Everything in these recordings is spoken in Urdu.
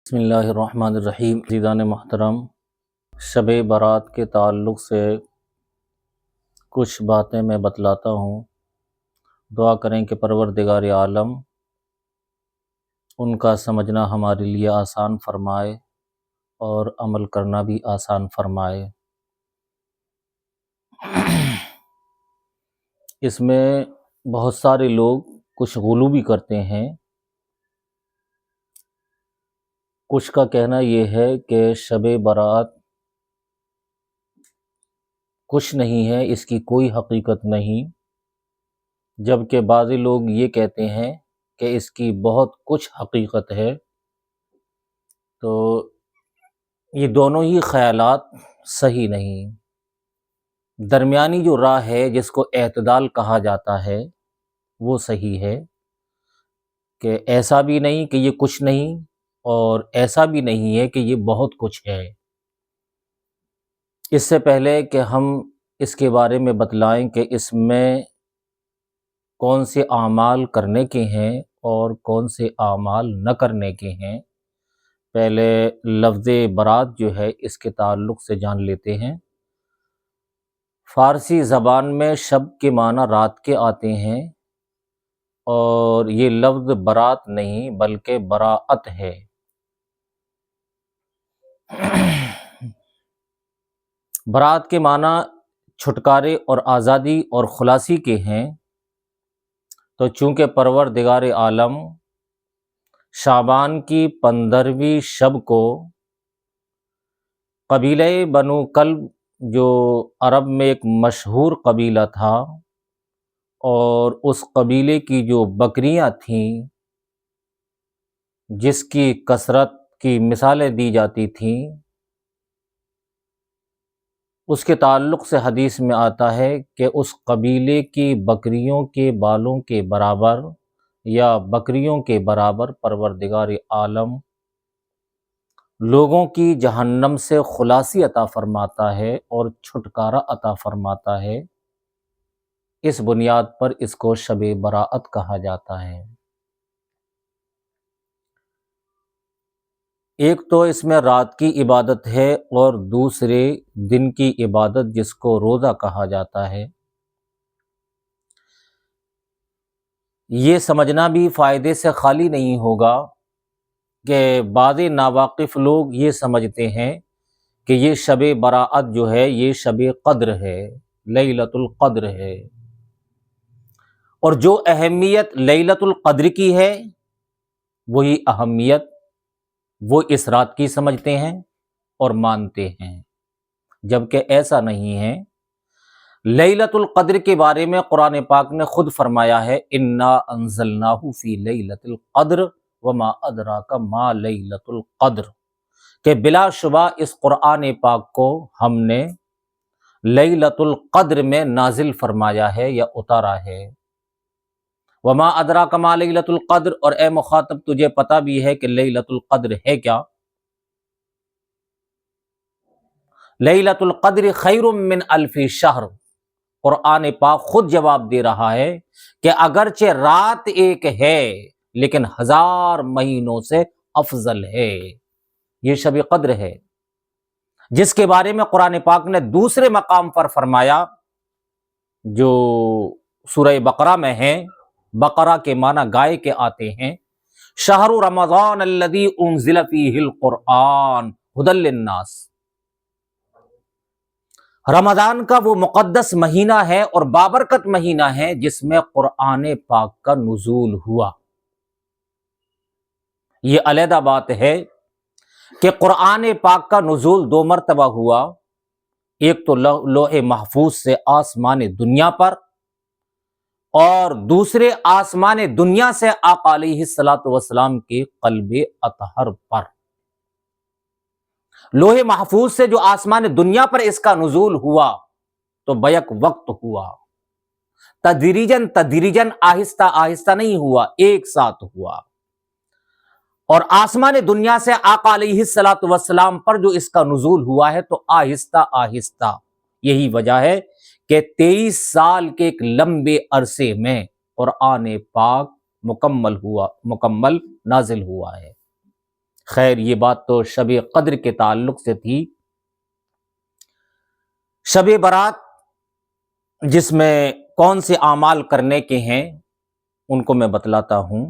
بسم اللہ الرحمن الرحیم۔ عزیزان محترم، شب برات کے تعلق سے کچھ باتیں میں بتلاتا ہوں۔ دعا کریں کہ پروردگار عالم ان کا سمجھنا ہمارے لیے آسان فرمائے اور عمل کرنا بھی آسان فرمائے۔ اس میں بہت سارے لوگ کچھ غلو بھی کرتے ہیں۔ کچھ کا کہنا یہ ہے کہ شب برات کچھ نہیں ہے، اس کی کوئی حقیقت نہیں، جبکہ بعض لوگ یہ کہتے ہیں کہ اس کی بہت کچھ حقیقت ہے۔ تو یہ دونوں ہی خیالات صحیح نہیں۔ درمیانی جو راہ ہے جس کو اعتدال کہا جاتا ہے وہ صحیح ہے، کہ ایسا بھی نہیں کہ یہ کچھ نہیں اور ایسا بھی نہیں ہے کہ یہ بہت کچھ ہے۔ اس سے پہلے کہ ہم اس کے بارے میں بتلائیں کہ اس میں کون سے اعمال کرنے کے ہیں اور کون سے اعمال نہ کرنے کے ہیں، پہلے لفظ برات جو ہے اس کے تعلق سے جان لیتے ہیں۔ فارسی زبان میں شب کے معنی رات کے آتے ہیں، اور یہ لفظ برات نہیں بلکہ براءت ہے۔ برات کے معنی چھٹکارے اور آزادی اور خلاصی کے ہیں۔ تو چونکہ پروردگار عالم شعبان کی 15ویں شب کو قبیلہ بنو کلب، جو عرب میں ایک مشہور قبیلہ تھا، اور اس قبیلے کی جو بکریاں تھیں جس کی کثرت کی مثالیں دی جاتی تھیں، اس کے تعلق سے حدیث میں آتا ہے کہ اس قبیلے کی بکریوں کے بالوں کے برابر یا بکریوں کے برابر پروردگار عالم لوگوں کی جہنم سے خلاصی عطا فرماتا ہے اور چھٹکارا عطا فرماتا ہے۔ اس بنیاد پر اس کو شب براءت کہا جاتا ہے۔ ایک تو اس میں رات کی عبادت ہے اور دوسرے دن کی عبادت جس کو روزہ کہا جاتا ہے۔ یہ سمجھنا بھی فائدے سے خالی نہیں ہوگا کہ بعض ناواقف لوگ یہ سمجھتے ہیں کہ یہ شب براءت جو ہے یہ شب قدر ہے، لیلۃ القدر ہے، اور جو اہمیت لیلۃ القدر کی ہے وہی اہمیت وہ اس رات کی سمجھتے ہیں اور مانتے ہیں، جبکہ ایسا نہیں ہے۔ لیلۃ القدر کے بارے میں قرآن پاک نے خود فرمایا ہے، انا انزلناہ فی لیلۃ القدر وما ادراک ما لیلۃ القدر، کہ بلا شبہ اس قرآن پاک کو ہم نے لیلۃ القدر میں نازل فرمایا ہے یا اتارا ہے۔ وما ادراک ما لیلۃ القدر، اور اے مخاطب تجھے پتہ بھی ہے کہ لیلۃ القدر ہے کیا؟ لیلۃ القدر خیر من الف شہر، قرآن پاک خود جواب دے رہا ہے کہ اگرچہ رات ایک ہے لیکن 1000 مہینوں سے افضل ہے۔ یہ شب قدر ہے، جس کے بارے میں قرآن پاک نے دوسرے مقام پر فرمایا جو سورہ بقرہ میں ہے، بقرہ کے معنی گائے کے آتے ہیں، شہر رمضان الذی انزل فیہ القرآن ھدی للناس، رمضان کا وہ مقدس مہینہ ہے اور بابرکت مہینہ ہے جس میں قرآن پاک کا نزول ہوا۔ یہ علیحدہ بات ہے کہ قرآن پاک کا نزول 2 مرتبہ ہوا، ایک تو لوح محفوظ سے آسمان دنیا پر، اور دوسرے آسمان دنیا سے آقا علیہ الصلوۃ والسلام کے قلب اطہر پر۔ لوح محفوظ سے جو آسمان دنیا پر اس کا نزول ہوا تو بیک وقت ہوا، تدریجاً تدریجاً، آہستہ آہستہ نہیں ہوا، ایک ساتھ ہوا، اور آسمان دنیا سے آقا علیہ الصلوۃ والسلام پر جو اس کا نزول ہوا ہے تو آہستہ آہستہ۔ یہی وجہ ہے کہ 23 سال کے ایک لمبے عرصے میں قرآن پاک مکمل نازل ہوا ہے۔ خیر یہ بات تو شب قدر کے تعلق سے تھی۔ شب برات جس میں کون سے اعمال کرنے کے ہیں ان کو میں بتلاتا ہوں۔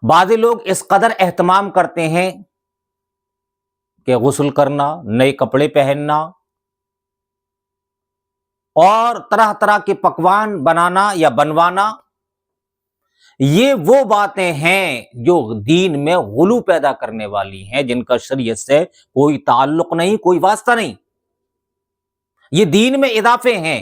بعض لوگ اس قدر اہتمام کرتے ہیں کہ غسل کرنا، نئے کپڑے پہننا اور طرح طرح کے پکوان بنانا یا بنوانا، یہ وہ باتیں ہیں جو دین میں غلو پیدا کرنے والی ہیں، جن کا شریعت سے کوئی تعلق نہیں، کوئی واسطہ نہیں۔ یہ دین میں اضافے ہیں،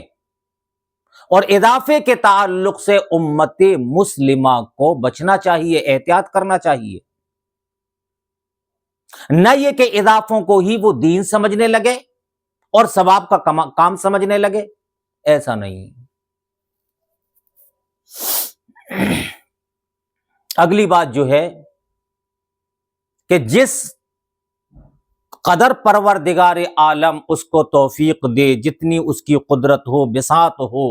اور اضافے کے تعلق سے امت مسلمہ کو بچنا چاہیے، احتیاط کرنا چاہیے۔ نہ یہ کہ اضافوں کو ہی وہ دین سمجھنے لگے اور ثواب کا کام سمجھنے لگے، ایسا نہیں۔ اگلی بات جو ہے کہ جس قدر پروردگار عالم اس کو توفیق دے، جتنی اس کی قدرت ہو، بساط ہو،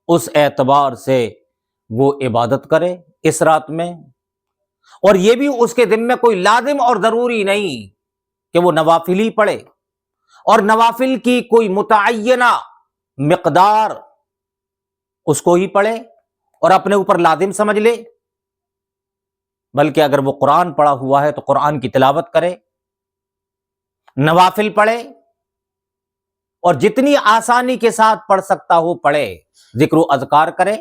اس اعتبار سے وہ عبادت کرے اس رات میں، اور یہ بھی اس کے ذمہ کوئی لازم اور ضروری نہیں کہ وہ نوافل ہی پڑھے، اور نوافل کی کوئی متعینہ مقدار اس کو ہی پڑھے اور اپنے اوپر لازم سمجھ لے، بلکہ اگر وہ قرآن پڑھا ہوا ہے تو قرآن کی تلاوت کرے، نوافل پڑھے، اور جتنی آسانی کے ساتھ پڑھ سکتا ہو پڑھے، ذکر و اذکار کرے۔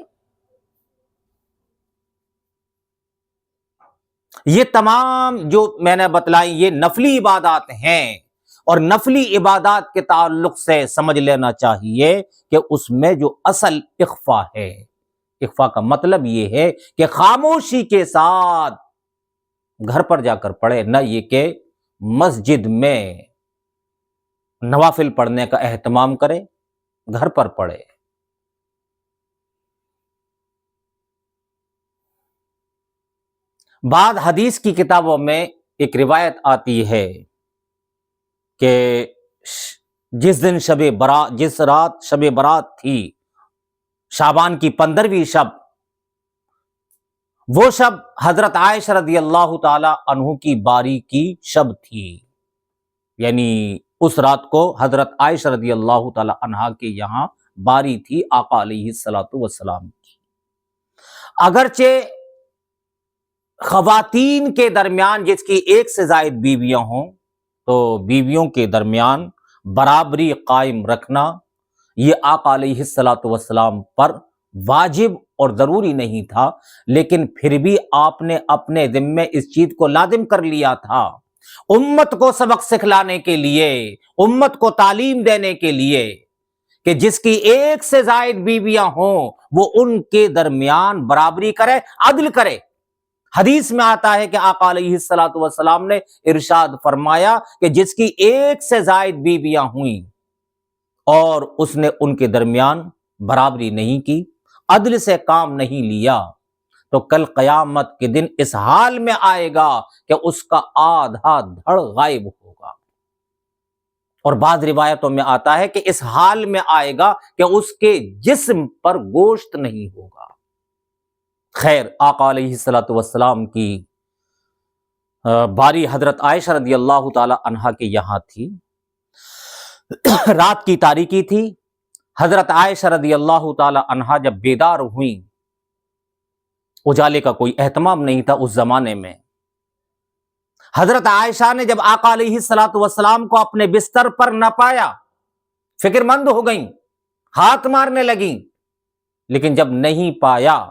یہ تمام جو میں نے بتلائی یہ نفلی عبادات ہیں، اور نفلی عبادات کے تعلق سے سمجھ لینا چاہیے کہ اس میں جو اصل اخفا ہے، اخفا کا مطلب یہ ہے کہ خاموشی کے ساتھ گھر پر جا کر پڑھے، نہ یہ کہ مسجد میں نوافل پڑھنے کا اہتمام کرے، گھر پر پڑھے۔ بعض حدیث کی کتابوں میں ایک روایت آتی ہے کہ جس رات شب برات تھی، شعبان کی 15ویں شب، وہ شب حضرت عائشہ رضی اللہ تعالی عنہ کی باری کی شب تھی، یعنی اس رات کو حضرت عائشہ رضی اللہ تعالی عنہا کے یہاں باری تھی آقا علیہ الصلوۃ والسلام کی۔ اگرچہ خواتین کے درمیان جس کی ایک سے زائد بیویاں ہوں تو بیویوں کے درمیان برابری قائم رکھنا یہ آقا علیہ الصلوۃ والسلام پر واجب اور ضروری نہیں تھا، لیکن پھر بھی آپ نے اپنے ذمے اس چیز کو لازم کر لیا تھا، امت کو سبق سکھلانے کے لیے، امت کو تعلیم دینے کے لیے، کہ جس کی ایک سے زائد بیویاں ہوں وہ ان کے درمیان برابری کرے، عدل کرے۔ حدیث میں آتا ہے کہ آقا علیہ الصلوۃ والسلام نے ارشاد فرمایا کہ جس کی ایک سے زائد بیویاں ہوئیں اور اس نے ان کے درمیان برابری نہیں کی، عدل سے کام نہیں لیا، تو کل قیامت کے دن اس حال میں آئے گا کہ اس کا آدھا دھڑ غائب ہوگا، اور بعض روایتوں میں آتا ہے کہ اس حال میں آئے گا کہ اس کے جسم پر گوشت نہیں ہوگا۔ خیر، آقا علیہ الصلوۃ والسلام کی باری حضرت عائشہ رضی اللہ تعالی عنہا کے یہاں تھی، رات کی تاریکی تھی، حضرت عائشہ رضی اللہ تعالی عنہا جب بیدار ہوئیں، اجالے کا کوئی اہتمام نہیں تھا اس زمانے میں، حضرت عائشہ نے جب آقا علیہ الصلوۃ والسلام کو اپنے بستر پر نہ پایا، فکر مند ہو گئیں، ہاتھ مارنے لگیں، لیکن جب نہیں پایا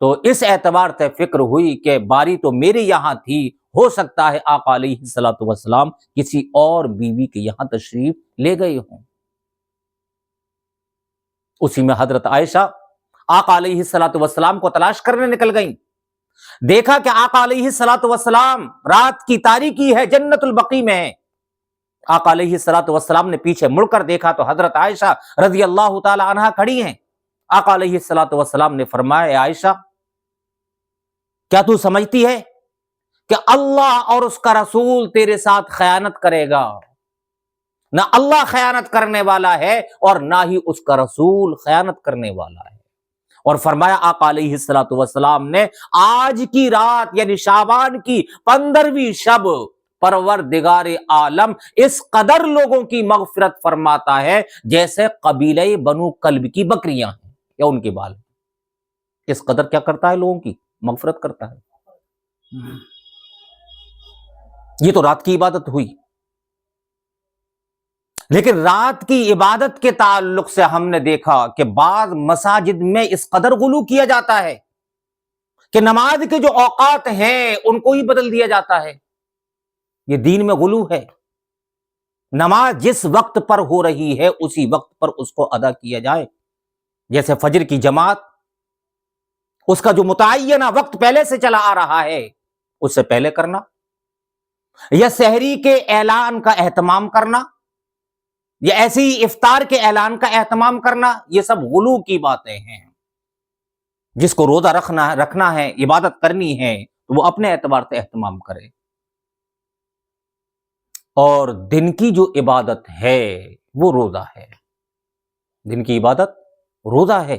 تو اس اعتبار سے فکر ہوئی کہ باری تو میرے یہاں تھی، ہو سکتا ہے آقا علیہ الصلوۃ والسلام کسی اور بیوی کے یہاں تشریف لے گئے ہوں۔ اسی میں حضرت عائشہ آقا علیہ الصلوۃ والسلام کو تلاش کرنے نکل گئیں، دیکھا کہ آقا علیہ الصلوۃ والسلام رات کی تاریکی ہے، جنت البقیع میں ہے۔ آقا علیہ الصلوۃ والسلام نے پیچھے مڑ کر دیکھا تو حضرت عائشہ رضی اللہ تعالی عنہا کھڑی ہیں۔ آقا علیہ الصلوۃ والسلام نے فرمایا، اے عائشہ، کیا تو سمجھتی ہے کہ اللہ اور اس کا رسول تیرے ساتھ خیانت کرے گا؟ نہ اللہ خیانت کرنے والا ہے اور نہ ہی اس کا رسول خیانت کرنے والا ہے، اور فرمایا آقا علیہ الصلوۃ والسلام نے آج کی رات یعنی شعبان کی 15ویں شب پروردگار عالم اس قدر لوگوں کی مغفرت فرماتا ہے جیسے قبیلہ بنو کلب کی بکریاں ہیں یا ان کے بال، اس قدر کیا کرتا ہے، لوگوں کی مغفرت کرتا ہے۔ یہ تو رات کی عبادت ہوئی، لیکن رات کی عبادت کے تعلق سے ہم نے دیکھا کہ بعض مساجد میں اس قدر غلو کیا جاتا ہے کہ نماز کے جو اوقات ہیں ان کو ہی بدل دیا جاتا ہے۔ یہ دین میں غلو ہے، نماز جس وقت پر ہو رہی ہے اسی وقت پر اس کو ادا کیا جائے، جیسے فجر کی جماعت، اس کا جو متعینہ وقت پہلے سے چلا آ رہا ہے اس سے پہلے کرنا، یا سحری کے اعلان کا اہتمام کرنا، یا ایسی افطار کے اعلان کا اہتمام کرنا، یہ سب غلو کی باتیں ہیں۔ جس کو روزہ رکھنا ہے، عبادت کرنی ہے تو وہ اپنے اعتبار سے اہتمام کرے، اور دن کی جو عبادت ہے وہ روزہ ہے، دن کی عبادت روزہ ہے۔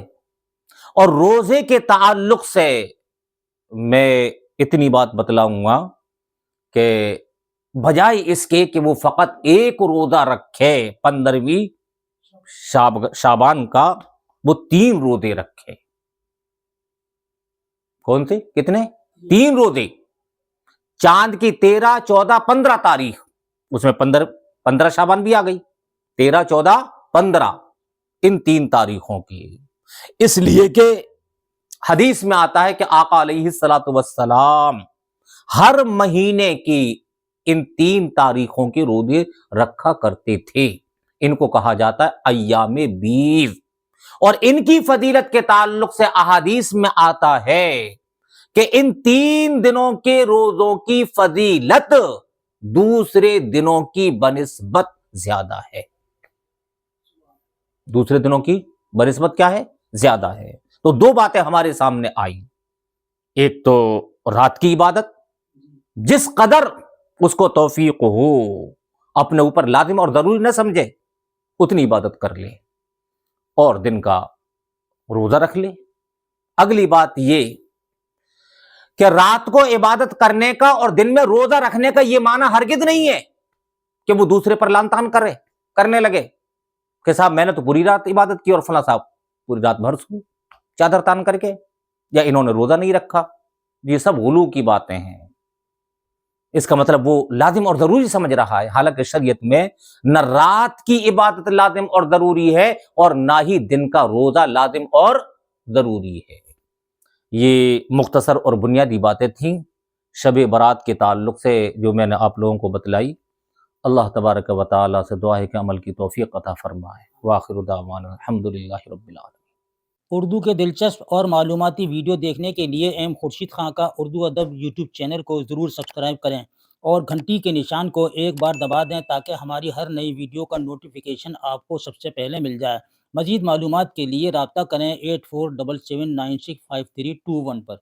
اور روزے کے تعلق سے میں اتنی بات بتلاؤں گا کہ بجائے اس کے کہ وہ فقط ایک روزہ رکھے 15ویں شعبان کا، وہ 3 روزے رکھے۔ کون سے؟ کتنے؟ 3 روزے، چاند کی 13، 14، 15 تاریخ، اس میں 15 شعبان بھی آ گئی، 13، 14، 15، ان 3 تاریخوں کی، اس لیے کہ حدیث میں آتا ہے کہ آقا علیہ الصلوۃ والسلام ہر مہینے کی ان 3 تاریخوں کے روزے رکھا کرتے تھے۔ ان کو کہا جاتا ہے ایام بیض، اور ان کی فضیلت کے تعلق سے احادیث میں آتا ہے کہ ان 3 دنوں کے روزوں کی فضیلت دوسرے دنوں کی بنسبت زیادہ ہے، دوسرے دنوں کی بنسبت کیا ہے؟ زیادہ ہے۔ تو 2 باتیں ہمارے سامنے آئیں، ایک تو رات کی عبادت، جس قدر اس کو توفیق ہو اپنے اوپر لازم اور ضروری نہ سمجھے اتنی عبادت کر لے، اور دن کا روزہ رکھ لے۔ اگلی بات یہ کہ رات کو عبادت کرنے کا اور دن میں روزہ رکھنے کا یہ معنی ہرگز نہیں ہے کہ وہ دوسرے پر لان تان کرنے لگے کہ صاحب میں نے تو پوری رات عبادت کی اور فلاں صاحب پوری رات بھر سو چادر تان کر کے، یا انہوں نے روزہ نہیں رکھا۔ یہ سب غلو کی باتیں ہیں، اس کا مطلب وہ لازم اور ضروری سمجھ رہا ہے، حالانکہ شریعت میں نہ رات کی عبادت لازم اور ضروری ہے اور نہ ہی دن کا روزہ لازم اور ضروری ہے۔ یہ مختصر اور بنیادی باتیں تھیں شب برات کے تعلق سے جو میں نے آپ لوگوں کو بتلائی۔ اللہ تبارک و تعالیٰ سے دعا ہے کہ عمل کی توفیق عطا فرمائے۔ وآخر دعوانا الحمدللہ رب العالمین۔ اردو کے دلچسپ اور معلوماتی ویڈیو دیکھنے کے لیے ایم خورشید خان کا اردو ادب یوٹیوب چینل کو ضرور سبسکرائب کریں اور گھنٹی کے نشان کو ایک بار دبا دیں تاکہ ہماری ہر نئی ویڈیو کا نوٹیفیکیشن آپ کو سب سے پہلے مل جائے۔ مزید معلومات کے لیے رابطہ کریں 8477965321 پر۔